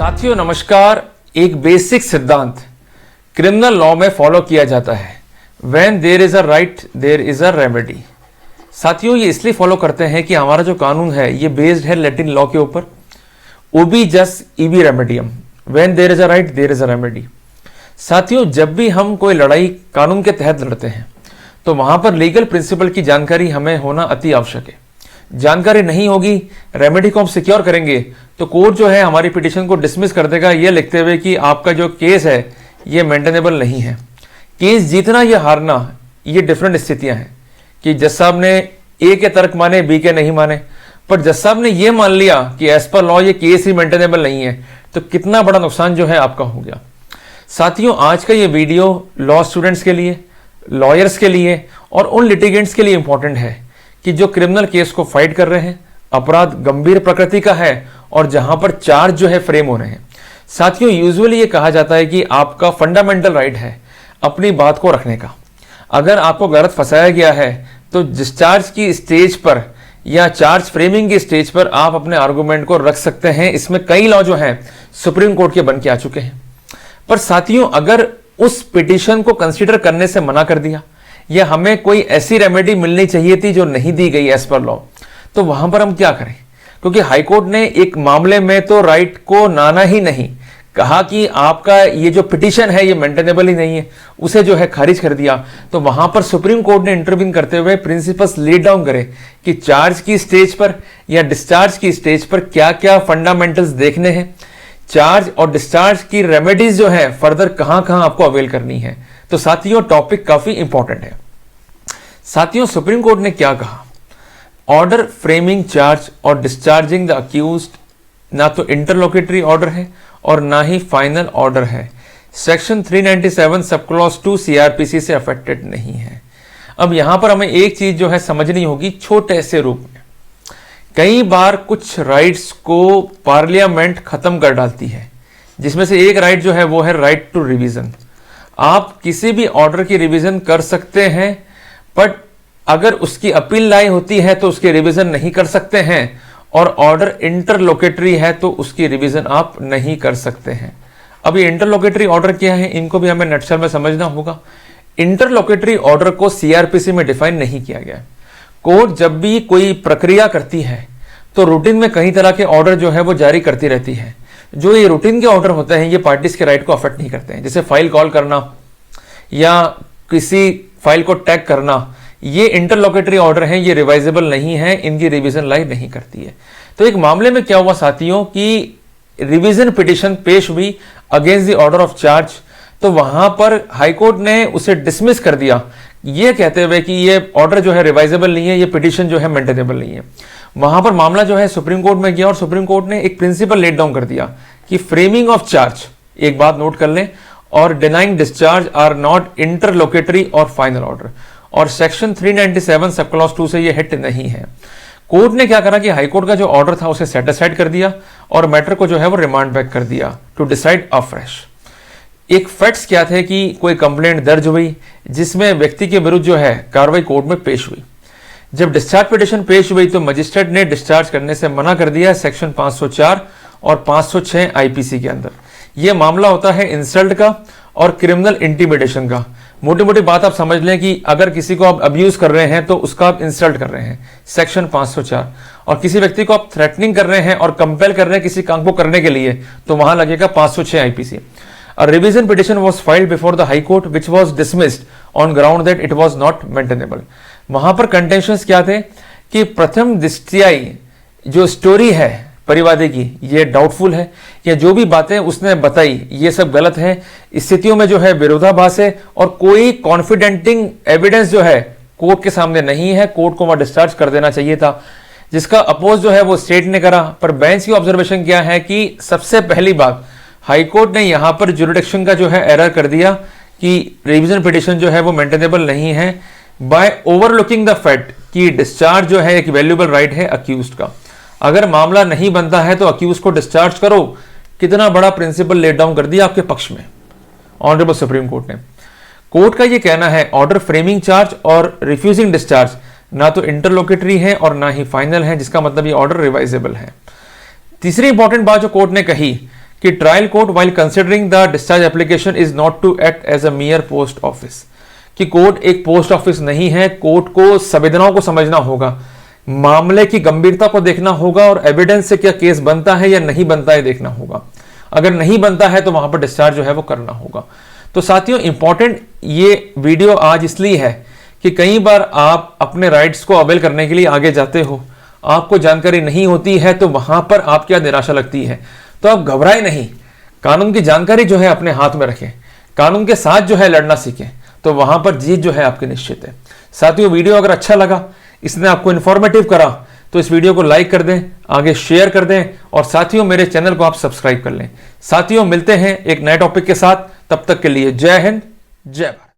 साथियों नमस्कार। एक बेसिक सिद्धांत क्रिमिनल लॉ में फॉलो किया जाता है, when there is a right there is a remedy. साथियों ये इसलिए फॉलो करते हैं कि हमारा जो कानून है ये बेस्ड है लैटिन लॉ के ऊपर, उबी जस इबी रेमेडियम, when there is a right there is a remedy. साथियों जब भी हम कोई लड़ाई कानून के तहत लड़ते हैं तो वहां पर लीगल प्रिंसिपल की जानकारी हमें होना अति आवश्यक है। जानकारी नहीं होगी, रेमेडी को हम सिक्योर करेंगे तो कोर्ट जो है हमारी पिटीशन को डिसमिस कर देगा, ये लिखते हुए कि आपका जो केस है ये मेंटेनेबल नहीं है। केस जीतना या हारना ये डिफरेंट स्थितियां हैं कि जज साहब ने ए के तर्क माने, बी के नहीं माने, पर जज साहब ने ये मान लिया कि एज पर लॉ ये केस ही मेंटेनेबल नहीं है, तो कितना बड़ा नुकसान जो है आपका हो गया। साथियों आज का ये वीडियो लॉ स्टूडेंट्स के लिए, लॉयर्स के लिए और उन लिटिगेंट्स के लिए इंपॉर्टेंट है कि जो क्रिमिनल केस को फाइट कर रहे हैं, अपराध गंभीर प्रकृति का है और जहां पर चार्ज जो है फ्रेम हो रहे हैं। साथियों यूजुअली ये कहा जाता है कि आपका फंडामेंटल राइट है अपनी बात को रखने का। अगर आपको गलत फंसाया गया है तो डिस्चार्ज की स्टेज पर या चार्ज फ्रेमिंग की स्टेज पर आप अपने आर्गुमेंट को रख सकते हैं। इसमें कई लॉ जो हैं सुप्रीम कोर्ट के बन के आ चुके हैं। पर साथियों अगर उस पिटीशन को कंसीडर करने से मना कर दिया या हमें कोई ऐसी रेमेडी मिलनी चाहिए थी जो नहीं दी गई एज पर लॉ, तो वहां पर हम क्या करें? क्योंकि हाईकोर्ट ने एक मामले में तो राइट को नाना ही नहीं कहा कि आपका ये जो पिटीशन है ये मेंटेनेबल ही नहीं है, उसे जो है खारिज कर दिया। तो वहां पर सुप्रीम कोर्ट ने इंटरवीन करते हुए प्रिंसिपल्स लेट डाउन करे कि चार्ज की स्टेज पर या डिस्चार्ज की स्टेज पर क्या क्या फंडामेंटल्स देखने हैं, चार्ज और डिस्चार्ज की रेमेडीज जो है फर्दर कहां कहां आपको अवेल करनी है। तो साथियों टॉपिक काफी इंपॉर्टेंट है। साथियों सुप्रीम कोर्ट ने क्या कहा? ऑर्डर फ्रेमिंग चार्ज और डिस्चार्जिंग द अक्यूज्ड ना तो इंटरलोकेटरी ऑर्डर है और ना ही फाइनल ऑर्डर है। सेक्शन 397 सब क्लॉज 2 सीआरपीसी से अफेक्टेड नहीं है। अब यहां पर हमें एक चीज जो है समझनी होगी छोटे से रूप में। कई बार कुछ राइट्स को पार्लियामेंट खत्म कर डालती है, जिसमें से एक राइट जो है वो है राइट टू रिवीजन। आप किसी भी ऑर्डर की रिवीजन कर सकते हैं, बट अगर उसकी अपील लाई होती है तो उसकी रिवीजन नहीं कर सकते हैं, और ऑर्डर इंटरलोकेटरी है तो उसकी रिवीजन आप नहीं कर सकते हैं। अब ये इंटरलोकेटरी ऑर्डर क्या है, इनको भी हमें नटशल में समझना होगा। इंटरलोकेटरी ऑर्डर को सीआरपीसी में डिफाइन नहीं किया गया। कोर्ट जब भी कोई प्रक्रिया करती है तो रूटीन में कई तरह के ऑर्डर जो है वो जारी करती रहती है। जो ये रूटीन के ऑर्डर होते हैं ये पार्टीज के राइट को अफेक्ट नहीं करते हैं, जैसे फाइल कॉल करना या किसी फाइल को टैग करना, ये इंटरलोकेटरी ऑर्डर हैं, ये रिवाइजेबल नहीं है, इनकी रिवीजन लाई नहीं करती है। तो एक मामले में क्या हुआ साथियों कि रिवीजन पिटीशन पेश हुई against the order of charge, तो वहां पर हाईकोर्ट ने उसे डिसमिस कर दिया, ये कहते हुए कि ये ऑर्डर जो है रिवाइजेबल नहीं है, ये पिटीशन जो है मेंटेनेबल नहीं है। वहां पर मामला जो है सुप्रीम कोर्ट में गया और सुप्रीम कोर्ट ने एक प्रिंसिपल लेट डाउन कर दिया कि फ्रेमिंग ऑफ चार्ज, एक बात नोट कर लें, और denying discharge are not interlocutory और फाइनल ऑर्डर, और सेक्शन 397 सब क्लॉज 2 से ये हिट नहीं है। कोर्ट ने क्या करा कि हाईकोर्ट का जो ऑर्डर था उसे सेट असाइड कर दिया और मैटर को जो है वो रिमांड बैक कर दिया टू डिसाइड अफ्रेश। एक फैक्ट्स क्या थे कि कोई कंप्लेंट दर्ज हुई जिसमें व्यक्ति के विरुद्ध जो है कार्रवाई कोर्ट में पेश हुई। जब डिस्चार्ज पिटीशन पेश हुई तो मजिस्ट्रेट ने डिस्चार्ज करने से मना कर दिया सेक्शन 504 और 506 आईपीसी के अंदर। यह मामला होता है इंसल्ट का और क्रिमिनल इंटिमिडेशन का। मोटी मोटी बात आप समझ लें कि अगर किसी को आप अब्यूज कर रहे हैं तो उसका आप इंसल्ट कर रहे हैं, सेक्शन 504, और किसी व्यक्ति को आप थ्रेटनिंग कर रहे हैं और कंपेल कर रहे हैं किसी काम को करने के लिए तो वहां लगेगा 506 IPC. A revision petition was filed before the High Court which was dismissed on ground that it was not maintainable। वहां पर कंटेंशंस क्या थे कि प्रथम दृष्टयाई जो स्टोरी है परिवादी की ये डाउटफुल है, या जो भी बातें उसने बताई ये सब गलत है। स्थितियों में जो है विरोधाभास है और कोई कॉन्फिडेंटिंग एविडेंस जो है कोर्ट के सामने नहीं है, कोर्ट को वहां डिस्चार्ज कर देना चाहिए था, जिसका अपोज जो है वो स्टेट ने करा। पर बेंच की ऑब्जर्वेशन क्या है कि सबसे पहली बात हाईकोर्ट ने यहां पर जुरिडिक्शन का जो है एरर कर दिया कि रिवीजन पिटीशन जो है वो मेंटेनेबल नहीं है, बाय ओवरलुकिंग द फैक्ट कि डिस्चार्ज जो है एक वैल्यूएबल राइट है अक्यूज्ड का। अगर मामला नहीं बनता है तो अक्यूज को डिस्चार्ज करो। कितना बड़ा प्रिंसिपल लेट डाउन कर दिया आपके पक्ष में ऑनरेबल सुप्रीम कोर्ट ने। कोर्ट का यह कहना है ऑर्डर फ्रेमिंग चार्ज और रिफ्यूजिंग डिस्चार्ज ना तो इंटरलोकेटरी है और ना ही फाइनल है, जिसका मतलब ये ऑर्डर रिवाइजेबल है। तीसरी इंपॉर्टेंट बात जो कोर्ट ने कही कि trial court while considering the discharge application is not to act as a mere post office, कि कोर्ट एक पोस्ट ऑफिस नहीं है। कोर्ट को संवेदनाओं को समझना होगा, मामले की गंभीरता को देखना होगा और एविडेंस से क्या केस बनता है या नहीं बनता है देखना होगा। अगर नहीं बनता है तो वहां पर डिस्चार्ज जो है वो करना होगा। तो साथियों, इंपॉर्टेंट ये वीडियो आज इसलिए है कि कई बार आप अपने राइट्स को अवेल करने के लिए आगे जाते हो, आपको जानकारी नहीं होती है, तो वहां पर आप क्या निराशा लगती है। तो आप घबराए नहीं, कानून की जानकारी जो है अपने हाथ में रखें, कानून के साथ जो है लड़ना सीखें, तो वहां पर जीत जो है आपकी निश्चित है। साथियों, वीडियो अगर अच्छा लगा, इसने आपको इन्फॉर्मेटिव करा, तो इस वीडियो को लाइक कर दें, आगे शेयर कर दें और साथियों मेरे चैनल को आप सब्सक्राइब कर लें। साथियों, मिलते हैं एक नए टॉपिक के साथ, तब तक के लिए जय हिंद, जय भारत।